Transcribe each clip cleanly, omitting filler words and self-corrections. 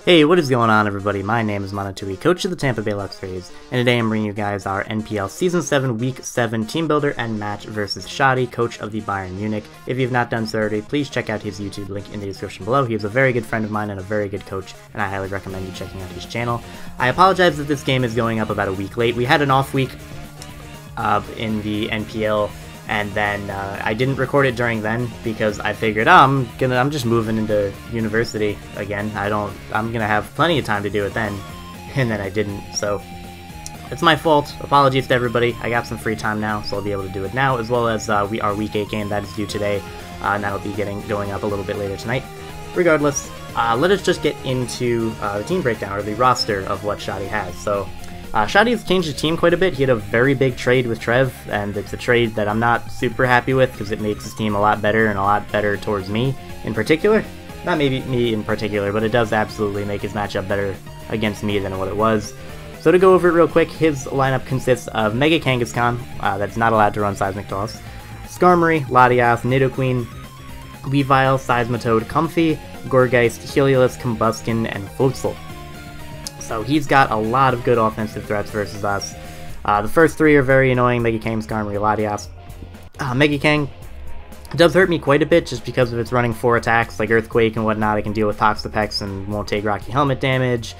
Hey, what is going on, everybody? My name is Monotui, coach of the Tampa Bay Luxrays, and today I'm bringing you guys our NPL Season 7 Week 7 Team Builder and Match versus Shadi, coach of the Bayern Munich. If you've not done so already, please check out his YouTube link in the description below. He is a very good friend of mine and a very good coach, and I highly recommend you checking out his channel. I apologize that this game is going up about a week late. We had an off week in the NPL, and then I didn't record it during then because I figured, I'm just moving into university again. I'm gonna have plenty of time to do it then, and then I didn't. So it's my fault. Apologies to everybody. I got some free time now, so I'll be able to do it now, as well as our Week 8 game that is due today, and that'll be going up a little bit later tonight. Regardless, let us just get into the team breakdown, or the roster of what Shadi has. So Shadi has changed his team quite a bit. He had a very big trade with Trev, and it's a trade that I'm not super happy with because it makes his team a lot better and a lot better towards me in particular. Not maybe me in particular, but it does absolutely make his matchup better against me than what it was. So to go over it real quick, his lineup consists of Mega Kangaskhan, that's not allowed to run Seismic Toss, Skarmory, Latias, Nidoqueen, Weavile, Seismitoad, Comfey, Gourgeist, Heliolisk, Combuskin, and Floatzel. So he's got a lot of good offensive threats versus us. The first three are very annoying: Megakang, Skarmory, Latias. Megakang does hurt me quite a bit just because of its running 4 attacks, like Earthquake and whatnot. It can deal with Toxapex and won't take Rocky Helmet damage.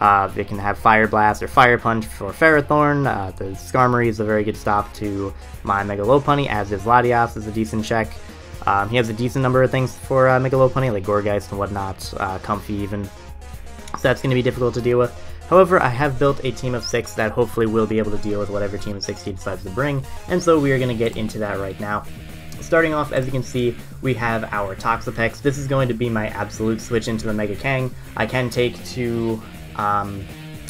It can have Fire Blast or Fire Punch for Ferrothorn. The Skarmory is a very good stop to my Mega Lopunny, as is Latias is a decent check. He has a decent number of things for Mega Lopunny, like Gourgeist and whatnot, Comfey even. So that's going to be difficult to deal with. However, I have built a team of 6 that hopefully will be able to deal with whatever team of 6 he decides to bring, and so we are going to get into that right now. Starting off, as you can see, we have our Toxapex. This is going to be my absolute switch into the Mega Kang. I can take to,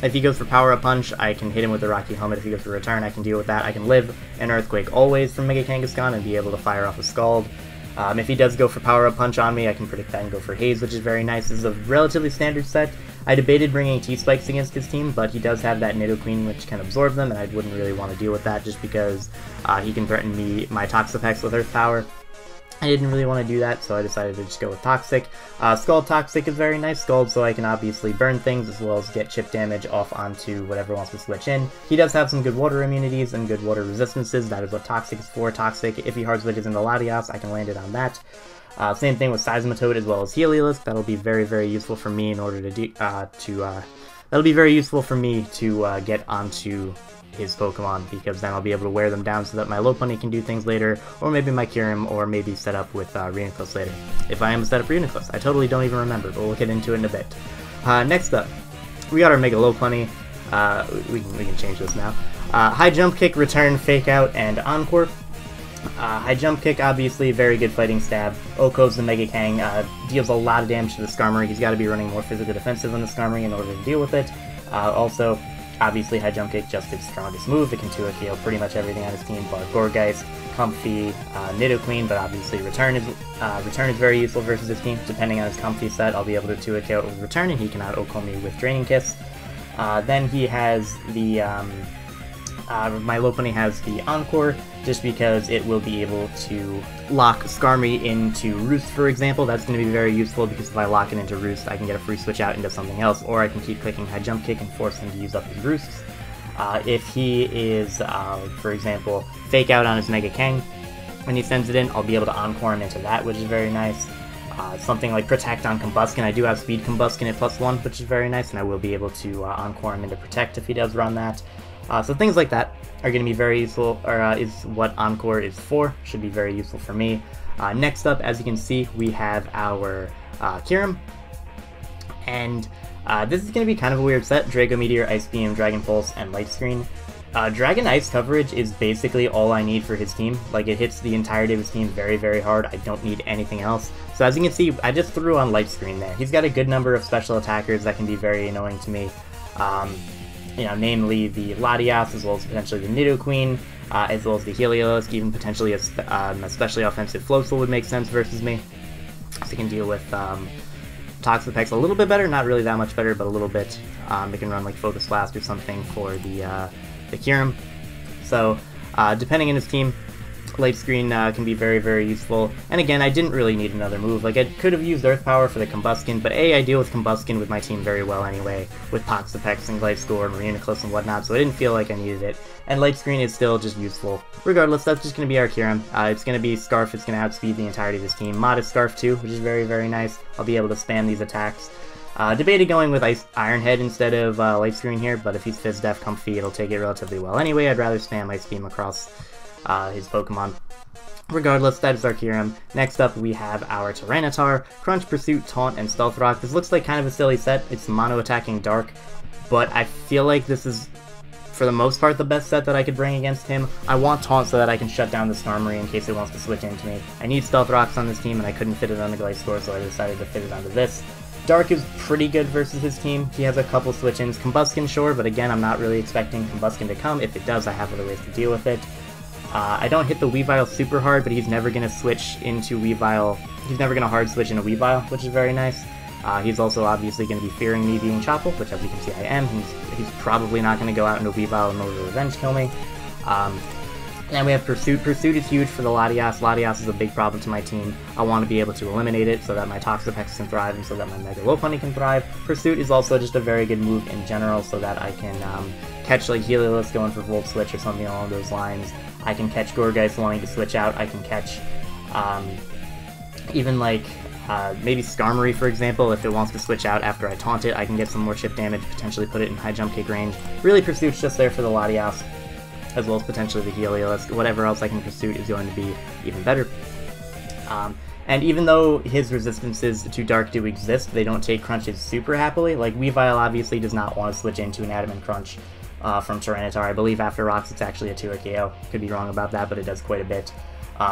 if he goes for Power Up Punch, I can hit him with the Rocky Helmet. If he goes for Return, I can deal with that. I can live an Earthquake always from Mega Kangaskhan and be able to fire off a Scald. If he does go for Power Up Punch on me, I can predict that and go for Haze, which is very nice. This is a relatively standard set. I debated bringing T-Spikes against his team, but he does have that Nidoqueen which can absorb them, and I wouldn't really want to deal with that just because he can threaten my Toxapex with Earth Power. I didn't really want to do that, so I decided to just go with Toxic. Scald Toxic is very nice. Scald, so I can obviously burn things as well as get chip damage off onto whatever wants to switch in. He does have some good water immunities and good water resistances. That is what Toxic is for. Toxic, if he hard switches into Latias, I can land it on that. Same thing with Seismitoad as well as Heliolisk. That'll be very, very useful for me in order to that'll be very useful for me to get onto his Pokemon, because then I'll be able to wear them down so that my Lopunny can do things later, or maybe my Kyurem, or maybe set up with Reuniclus later. If I am set up Reuniclus, I totally don't even remember, but we'll get into it in a bit. Next up, we got our Mega Lopunny. We can change this now. High Jump Kick, Return, Fake Out, and Encore. High Jump Kick, obviously, very good fighting stab. Oko's the Mega Kang, deals a lot of damage to the Skarmory. He's got to be running more physical defensive on the Skarmory in order to deal with it. Also, obviously, High Jump Kick, just his strongest move. It can 2-KO pretty much everything on his team, but Gourgeist, Comfey, Nidoqueen, but obviously Return is very useful versus his team. Depending on his Comfey set, I'll be able to 2-KO with Return, and he cannot OHKO me with Draining Kiss. Then he has the my Lopunny has the Encore, just because it will be able to lock Skarmory into Roost, for example. That's going to be very useful, because if I lock it into Roost, I can get a free switch out into something else, or I can keep clicking High Jump Kick and force him to use up his Roosts. If he is, for example, Fake Out on his Mega Kang, when he sends it in, I'll be able to Encore him into that, which is very nice. Something like Protect on Combuskin. I do have Speed Combuskin at +1, which is very nice, and I will be able to Encore him into Protect if he does run that. So things like that are going to be very useful, or is what Encore is for. Should be very useful for me. Next up, as you can see, we have our Kyurem. And this is going to be kind of a weird set. Draco Meteor, Ice Beam, Dragon Pulse, and Light Screen. Dragon Ice coverage is basically all I need for his team. Like, it hits the entirety of his team very, very hard. I don't need anything else. So as you can see, I just threw on Light Screen there. He's got a good number of special attackers that can be very annoying to me. Namely the Latias, as well as potentially the Nidoqueen, as well as the Heliolisk. Even potentially an especially offensive Floatzel would make sense versus me. So you can deal with Toxapex a little bit better, not really that much better, but a little bit. They can run like Focus Blast or something for the Kyurem. So depending on his team, Light Screen can be very, very useful. And again, I didn't really need another move. Like, I could have used Earth Power for the Combuskin, but I deal with Combuskin with my team very well anyway, with Toxapex and Gliscor and Mewnich and whatnot, so I didn't feel like I needed it. And Light Screen is still just useful. Regardless, that's just going to be our Kyurem. It's going to be Scarf, it's going to outspeed the entirety of this team. Modest Scarf too, which is very, very nice. I'll be able to spam these attacks. Debated going with Iron Head instead of Light Screen here, but if he's Fizz Def Comfy, it'll take it relatively well anyway. I'd rather spam Ice Beam across his Pokemon. Regardless, that is our Kyurem. Next up, we have our Tyranitar, Crunch, Pursuit, Taunt, and Stealth Rock. This looks like kind of a silly set. It's mono-attacking Dark, but I feel like this is, for the most part, the best set that I could bring against him. I want Taunt so that I can shut down the Skarmory in case it wants to switch into me. I need Stealth Rocks on this team, and I couldn't fit it on the Gliscor, so I decided to fit it onto this. Dark is pretty good versus his team. He has a couple switch-ins. Combuskin, sure, but again, I'm not really expecting Combuskin to come. If it does, I have other ways to deal with it. I don't hit the Weavile super hard, but he's never going to switch into Weavile. He's never going to hard switch into Weavile, which is very nice. He's also obviously going to be fearing me being Chople, which as you can see I am. He's probably not going to go out into Weavile in order to revenge kill me. And we have Pursuit. Pursuit is huge for the Latias. Latias is a big problem to my team. I want to be able to eliminate it so that my Toxapex can thrive and so that my Mega Lopunny can thrive. Pursuit is also just a very good move in general so that I can catch like Heliolisk going for Volt Switch or something along those lines. I can catch Gourgeist wanting to switch out. I can catch even like maybe Skarmory, for example, if it wants to switch out after I taunt it. I can get some more chip damage, potentially put it in high jump kick range. Really, Pursuit's just there for the Latias, as well as potentially the Heliolisk. Whatever else I can Pursuit is going to be even better. And even though his resistances to Dark do exist, they don't take Crunches super happily. Like, Weavile obviously does not want to switch into an Adamant Crunch from Tyranitar. I believe after Rocks it's actually a 2 KO. Could be wrong about that, but it does quite a bit.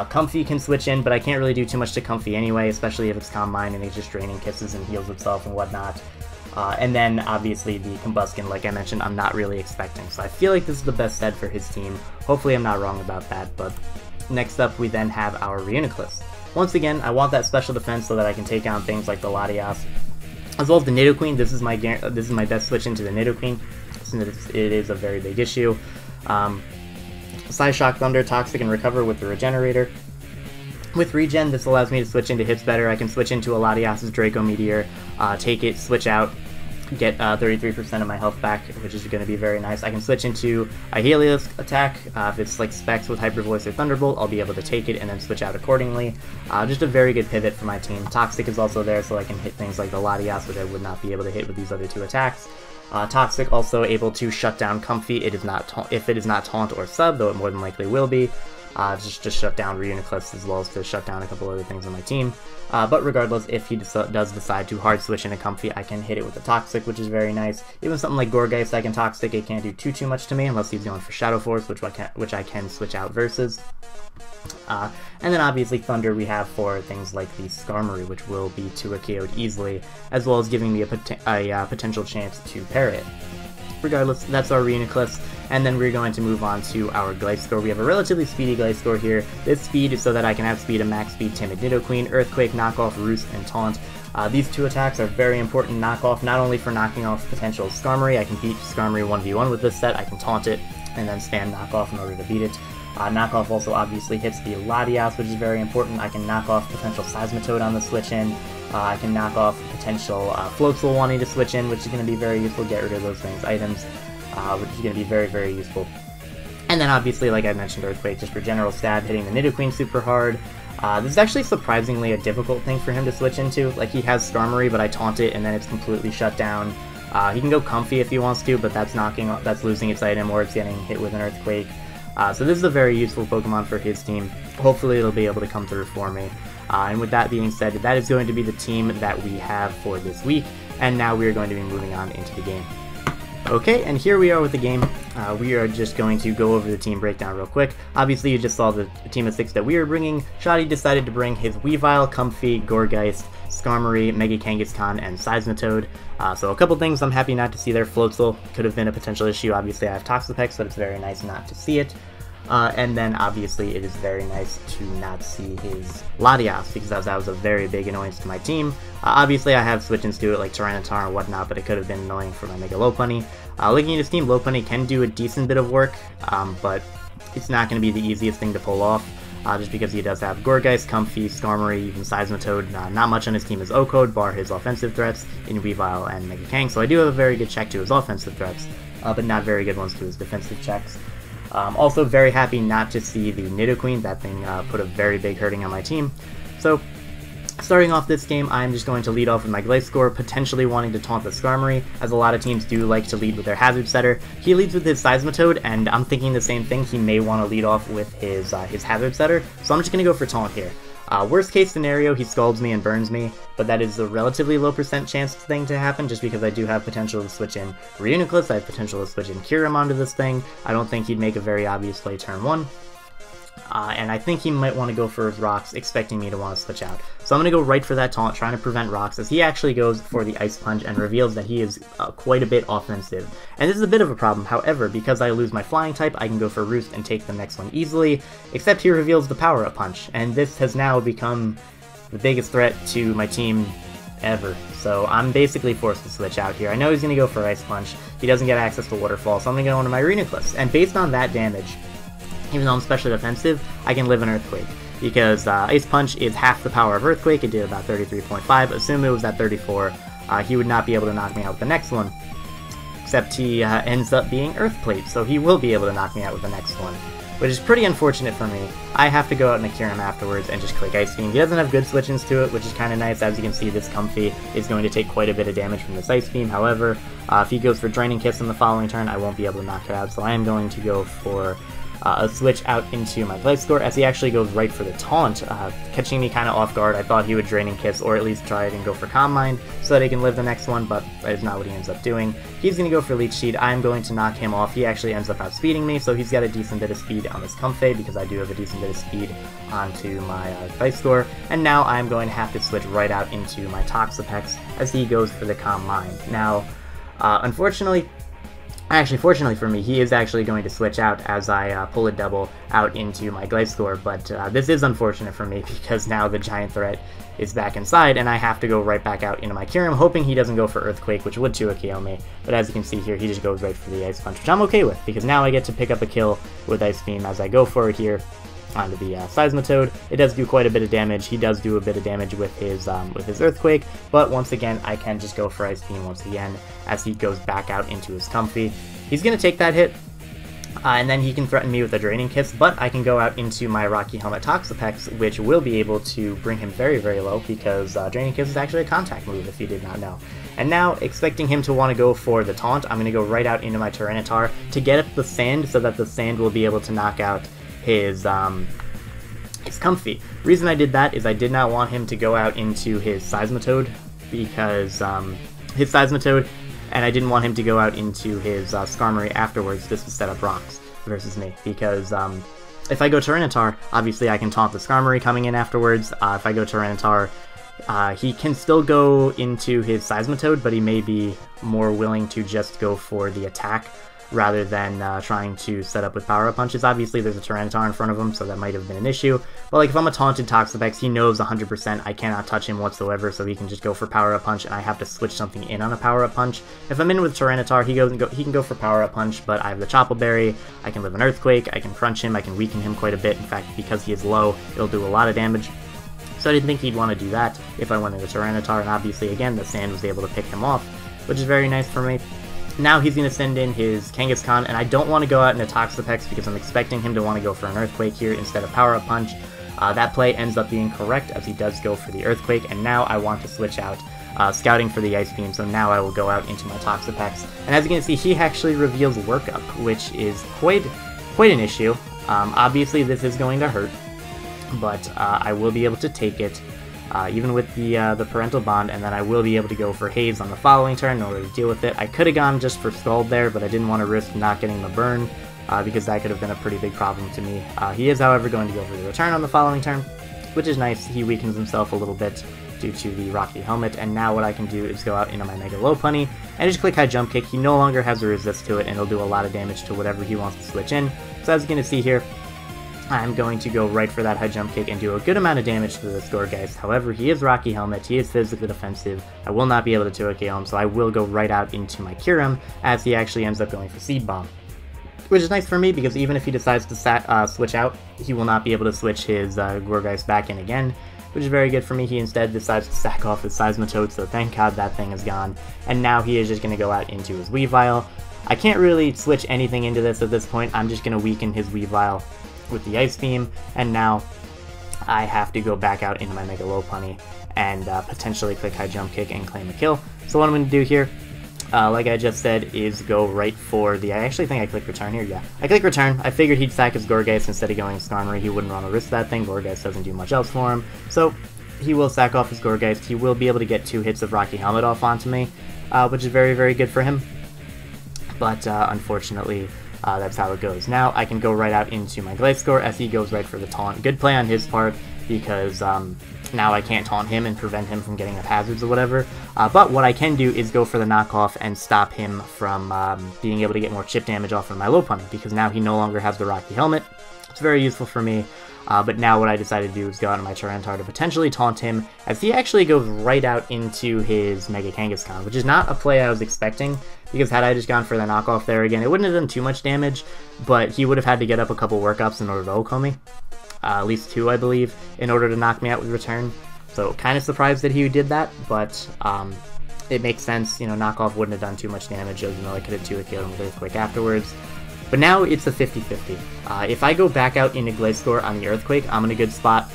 Comfy can switch in, but I can't really do too much to Comfy anyway, especially if it's Calm Mind and he's just draining kisses and heals itself and whatnot. And then, obviously, the Combuskin, like I mentioned, I'm not really expecting. So I feel like this is the best set for his team. Hopefully I'm not wrong about that, but next up we then have our Reuniclus. Once again, I want that special defense so that I can take on things like the Latias, as well as the Nidoqueen. This is my best switch into the Nidoqueen, since it is a very big issue. Psyshock, Thunder, Toxic, and Recover with the Regenerator. With Regen, this allows me to switch into hits better. I can switch into a Latias' Draco Meteor, take it, switch out, get 33% of my health back, which is going to be very nice. I can switch into a Heliolisk attack. If it's like Specs with Hyper Voice or Thunderbolt, I'll be able to take it and then switch out accordingly. Just a very good pivot for my team. Toxic is also there, so I can hit things like the Latias, which I would not be able to hit with these other two attacks. Toxic also able to shut down Comfy. If it is not Taunt or Sub, though it more than likely will be. Just shut down Reuniclus as well as to shut down a couple other things on my team. But regardless, if he does decide to hard switch into Comfy, I can hit it with the Toxic, which is very nice. Even something like Gourgeist, I can Toxic, it can't do too much to me unless he's going for Shadow Force, which I can switch out versus. And then obviously Thunder we have for things like the Skarmory, which will be 2 KO'd easily, as well as giving me a potential chance to pair it. Regardless, that's our Reuniclus, and then we're going to move on to our Gliscor. We have a relatively speedy Gliscor here. This speed is so that I can outspeed a max speed Timid Nidoqueen, Earthquake, Knockoff, Roost, and Taunt. These two attacks are very important knockoff, not only for knocking off potential Skarmory. I can beat Skarmory 1v1 with this set, I can taunt it, and then spam knockoff in order to beat it. Knockoff also obviously hits the Latias, which is very important. I can knock off potential Seismitoad on the switch in. I can knock off potential Floatzel wanting to switch in, which is going to be very useful. Get rid of those things, items, which is going to be very, very useful. And then obviously, like I mentioned, Earthquake, just for general stab, hitting the Nidoqueen super hard. This is actually surprisingly a difficult thing for him to switch into. Like, he has Skarmory, but I taunt it, and then it's completely shut down. He can go Comfy if he wants to, but that's losing its item, or it's getting hit with an Earthquake. So this is a very useful Pokemon for his team. Hopefully it'll be able to come through for me. And with that being said, that is going to be the team that we have for this week, and now we are going to be moving on into the game. Okay, and here we are with the game. We are just going to go over the team breakdown real quick. Obviously, you just saw the team of 6 that we are bringing. Shoddy decided to bring his Weavile, Comfy, Gourgeist, Skarmory, Mega Kangaskhan, and Seismitoad. So a couple things I'm happy not to see there. Floatzel could have been a potential issue. Obviously, I have Toxapex, but it's very nice not to see it. And then obviously it is very nice to not see his Latias, because that was a very big annoyance to my team. Obviously I have switch-ins to it like Tyranitar and whatnot, but it could have been annoying for my Mega Lopunny. Looking at his team, Lopunny can do a decent bit of work, but it's not going to be the easiest thing to pull off. just because he does have Gourgeist, Comfy, Skarmory, even Seismitoad. Not much on his team is O-Code, bar his offensive threats in Weavile and Mega Kang, so I do have a very good check to his offensive threats, but not very good ones to his defensive checks. Also very happy not to see the Nidoqueen. That thing put a very big hurting on my team. So starting off this game, I'm just going to lead off with my Gliscor, potentially wanting to taunt the Skarmory, as a lot of teams do like to lead with their Hazard Setter. He leads with his Seismitoad, and I'm thinking the same thing. He may want to lead off with his Hazard Setter, so I'm just going to go for Taunt here. Worst case scenario, he Scalds me and burns me, but that is a relatively low % chance thing to happen, just because I do have potential to switch in Reuniclus, I have potential to switch in Kyurem onto this thing. I don't think he'd make a very obvious play turn 1. And I think he might want to go for his Rocks, expecting me to want to switch out. So I'm going to go right for that taunt, trying to prevent Rocks, as he actually goes for the Ice Punch and reveals that he is quite a bit offensive. And this is a bit of a problem, however, because I lose my Flying type, I can go for Roost and take the next one easily, except he reveals the Power-Up Punch, and this has now become the biggest threat to my team ever. So I'm basically forced to switch out here. I know he's going to go for Ice Punch, he doesn't get access to Waterfall, so I'm going to go into my Reuniclus, and based on that damage, even though I'm special defensive, I can live an Earthquake, because Ice Punch is half the power of Earthquake. It did about 33.5, assume it was at 34, he would not be able to knock me out with the next one, except he ends up being Earth Plate, so he will be able to knock me out with the next one, which is pretty unfortunate for me. I have to go out and Kyurem afterwards and just click Ice Beam. He doesn't have good switch-ins to it, which is kind of nice. As you can see, this Comfy is going to take quite a bit of damage from this Ice Beam. However, if he goes for Draining Kiss in the following turn, I won't be able to knock it out, so I am going to go for a switch out into my Gliscor, as he actually goes right for the taunt, catching me kind of off guard. I thought he would Draining Kiss, or at least try it and go for Calm Mind, so that he can live the next one, but that is not what he ends up doing. He's going to go for Leech Seed. I'm going to knock him off. He actually ends up outspeeding me, so he's got a decent bit of speed on this Comfey, because I do have a decent bit of speed onto my Gliscor, and now I'm going to have to switch right out into my Toxapex, as he goes for the Calm Mind. Now, fortunately for me, he is actually going to switch out as I pull a double out into my Gliscor, but this is unfortunate for me because now the giant threat is back inside, and I have to go right back out into my Kyurem, hoping he doesn't go for Earthquake, which would 2-KO me, but as you can see here, he just goes right for the Ice Punch, which I'm okay with, because now I get to pick up a kill with Ice Beam as I go for it here onto the Seismitoad. It does do quite a bit of damage. He does do a bit of damage with his Earthquake, but once again, I can just go for Ice Beam once again as he goes back out into his Comfy. He's going to take that hit, and then he can threaten me with a Draining Kiss, but I can go out into my Rocky Helmet Toxapex, which will be able to bring him very, very low, because Draining Kiss is actually a contact move, if you did not know. And now, expecting him to want to go for the taunt, I'm going to go right out into my Tyranitar to get up the Sand, so that the Sand will be able to knock out his Comfy. Reason I did that is I did not want him to go out into his Seismitoad, because his Seismitoad, and I didn't want him to go out into his Skarmory afterwards just to set up Rocks versus me, because if I go Tyranitar, obviously I can taunt the Skarmory coming in afterwards. If I go Tyranitar, he can still go into his Seismitoad, but he may be more willing to just go for the attack rather than trying to set up with Power-Up Punches. Obviously, there's a Tyranitar in front of him, so that might have been an issue. But like, if I'm a taunted Toxapex, he knows 100% I cannot touch him whatsoever, so he can just go for Power-Up Punch, and I have to switch something in on a Power-Up Punch. If I'm in with Tyranitar, he can go for Power-Up Punch, but I have the Chople Berry, I can live an Earthquake, I can crunch him, I can weaken him quite a bit. In fact, because he is low, it'll do a lot of damage. So I didn't think he'd want to do that if I went into Tyranitar, and obviously, again, the Sand was able to pick him off, which is very nice for me. Now he's going to send in his Kangaskhan, and I don't want to go out into Toxapex because I'm expecting him to want to go for an Earthquake here instead of Power-Up Punch. That play ends up being correct as he does go for the Earthquake, and now I want to switch out, scouting for the Ice Beam, so now I will go out into my Toxapex. And as you can see, he actually reveals Workup, which is quite an issue. Obviously this is going to hurt, but I will be able to take it. Even with the Parental Bond, and then I will be able to go for Haze on the following turn in order to deal with it. I could have gone just for Scald there, but I didn't want to risk not getting the burn, because that could have been a pretty big problem to me. He is, however, going to go for the Return on the following turn, which is nice. He weakens himself a little bit due to the Rocky Helmet, and now what I can do is go out into my Mega Lopunny and just click High Jump Kick. He no longer has a resist to it, and it'll do a lot of damage to whatever he wants to switch in. So as you can see here, I'm going to go right for that High Jump Kick and do a good amount of damage to this Gourgeist. However, he is Rocky Helmet, he is physically defensive, I will not be able to 2-KO him, so I will go right out into my Kyurem, as he actually ends up going for Seed Bomb. which is nice for me because even if he decides to switch out, he will not be able to switch his Gourgeist back in again, which is very good for me. He instead decides to sack off his Seismitoad, so thank God that thing is gone. And now he is just going to go out into his Weavile. I can't really switch anything into this at this point. I'm just going to weaken his Weavile with the Ice Beam, and now I have to go back out into my Mega Lopunny and potentially click High Jump Kick and claim a kill. So what I'm going to do here, like I just said, is go right for the... I actually think I click Return here, yeah. I click Return. I figured he'd sack his Gourgeist instead of going Skarmory. He wouldn't want to risk that thing. Gourgeist doesn't do much else for him. So he will sack off his Gourgeist. He will be able to get 2 hits of Rocky Helmet off onto me, which is very, very good for him. But unfortunately, that's how it goes. Now I can go right out into my Gliscor as he goes right for the taunt. Good play on his part because now I can't taunt him and prevent him from getting up hazards or whatever. But what I can do is go for the knockoff and stop him from being able to get more chip damage off of my Lopunny because now he no longer has the Rocky Helmet. It's very useful for me. But now what I decided to do is go out on my Tyranitar to potentially taunt him, as he actually goes right out into his Mega Kangaskhan, which is not a play I was expecting, because had I just gone for the knockoff there again, it wouldn't have done too much damage, but he would have had to get up a couple workups in order to OHKO me. At least 2, I believe, in order to knock me out with Return. So kind of surprised that he did that, but it makes sense. You know, knockoff wouldn't have done too much damage, even though I could have 2-hit killed him with Earthquake afterwards. But now it's a 50-50. If I go back out into Gliscor on the Earthquake, I'm in a good spot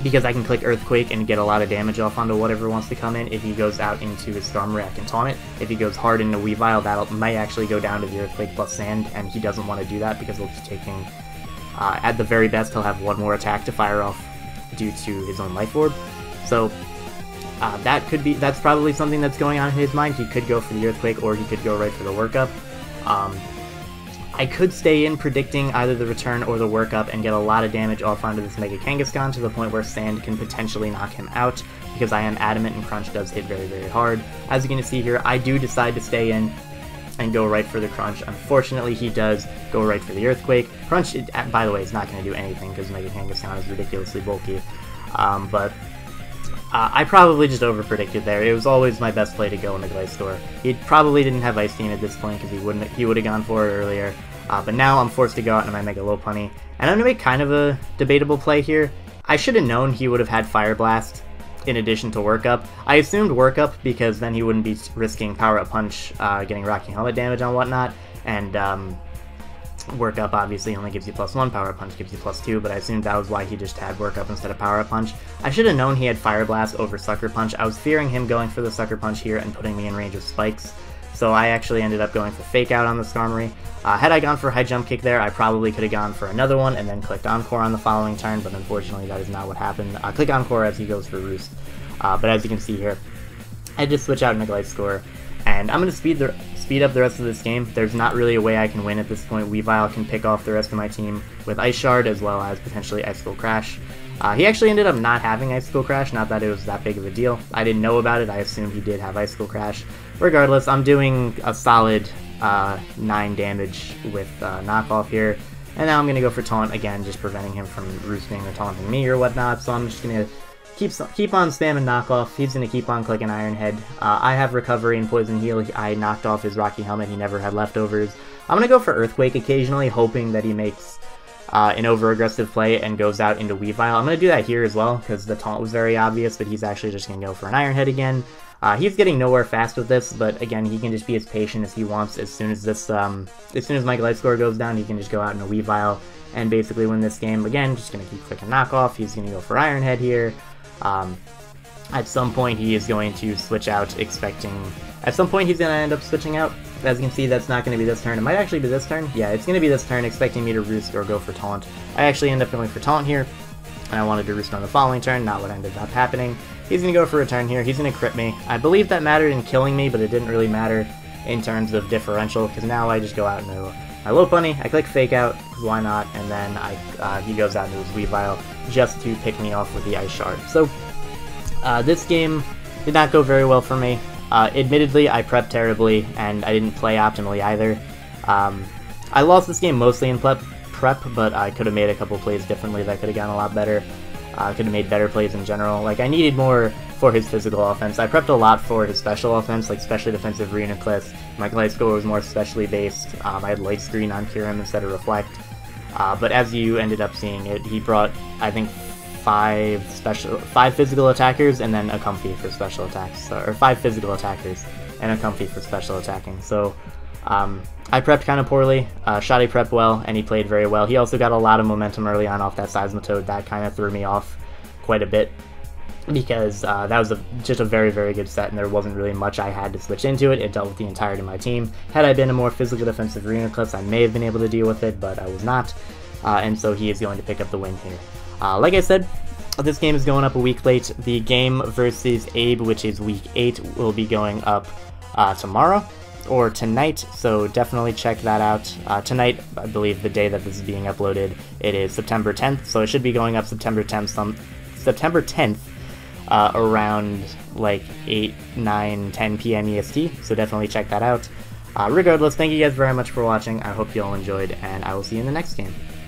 because I can click Earthquake and get a lot of damage off onto whatever wants to come in. If he goes out into his Skarmory, I can taunt it. If he goes hard into Weavile, that might actually go down to the Earthquake plus Sand, and he doesn't want to do that because he'll be taking... at the very best, he'll have 1 more attack to fire off due to his own Life Orb. So that's probably something that's going on in his mind. He could go for the Earthquake, or he could go right for the Workup. I could stay in predicting either the Return or the Workup and get a lot of damage off onto this Mega Kangaskhan to the point where Sand can potentially knock him out, because I am adamant and Crunch does hit very, very hard. As you can see here, I do decide to stay in and go right for the Crunch. Unfortunately, he does go right for the Earthquake. Crunch, by the way, is not going to do anything because Mega Kangaskhan is ridiculously bulky. But I probably just over-predicted there. It was always my best play to go in the Gliscor. He probably didn't have Ice Beam at this point because he would have gone for it earlier. But now I'm forced to go out into my Mega Lopunny. And I'm going to make kind of a debatable play here. I should have known he would have had Fire Blast in addition to Workup. I assumed Workup because then he wouldn't be risking Power Up Punch, getting Rocky Helmet damage and whatnot, and Workup obviously only gives you +1, Power Up Punch gives you +2, but I assumed that was why he just had Workup instead of Power Up Punch. I should have known he had Fire Blast over Sucker Punch. I was fearing him going for the Sucker Punch here and putting me in range of Spikes, so I actually ended up going for Fake Out on the Skarmory. Had I gone for High Jump Kick there, I probably could have gone for another one and then clicked Encore on the following turn, but unfortunately that is not what happened. Click Encore as he goes for Roost. But as you can see here, I just switch out into Gliscor, and I'm going to speed up the rest of this game. There's not really a way I can win at this point. Weavile can pick off the rest of my team with Ice Shard as well as potentially Icicle Crash. He actually ended up not having Icicle Crash, not that it was that big of a deal. I didn't know about it, I assumed he did have Icicle Crash. Regardless, I'm doing a solid 9 damage with knockoff here, and now I'm going to go for Taunt again, just preventing him from roosting or taunting me or whatnot, so I'm just going to keep on spamming knockoff. He's going to keep on clicking Iron Head. I have Recovery and Poison Heal. I knocked off his Rocky Helmet, he never had leftovers. I'm going to go for Earthquake occasionally, hoping that he makes an over-aggressive play and goes out into Weavile. I'm going to do that here as well, because the taunt was very obvious, but he's actually just going to go for an Iron Head again. He's getting nowhere fast with this, but again, he can just be as patient as he wants. As soon as my Gliscor goes down, he can just go out in a Weavile and basically win this game. Again, just going to keep clicking knockoff. He's going to go for Iron Head here. At some point, he is going to switch out, at some point, he's going to end up switching out. As you can see, that's not going to be this turn. It might actually be this turn. Yeah, it's going to be this turn, expecting me to Roost or go for Taunt. I actually end up going for Taunt here, and I wanted to Roost on the following turn, not what ended up happening. He's going to go for Return here. He's going to crit me. I believe that mattered in killing me, but it didn't really matter in terms of differential, because now I just go out into my Lopunny, I click Fake Out, because why not, and then he goes out into his Weavile just to pick me off with the Ice Shard. So, this game did not go very well for me. Admittedly, I prepped terribly, and I didn't play optimally either. I lost this game mostly in prep, but I could have made a couple plays differently that could have gone a lot better. Could have made better plays in general. Like, I needed more for his physical offense. I prepped a lot for his special offense, like specially defensive Reuniclus. My glide score was more specially based. I had light screen on Kirim instead of reflect. But as you ended up seeing it, he brought, I think, five physical attackers and then a comfy for special attacks, or 5 physical attackers and a comfy for special attacking. So I prepped kind of poorly. Shoddy prepped well, and he played very well. He also got a lot of momentum early on off that Seismitoad. That kind of threw me off quite a bit, because that was just a very, very good set, and there wasn't really much I had to switch into it. It dealt with the entirety of my team. Had I been a more physical defensive Reuniclus, I may have been able to deal with it, but I was not, and so he is going to pick up the win here. Like I said, this game is going up a week late. The game versus Abe, which is week 8, will be going up tomorrow or tonight, so definitely check that out. Tonight, I believe the day that this is being uploaded, it is September 10th, so it should be going up September 10th, around like 8, 9, 10 p.m. EST, so definitely check that out. Regardless, thank you guys very much for watching. I hope you all enjoyed, and I will see you in the next game.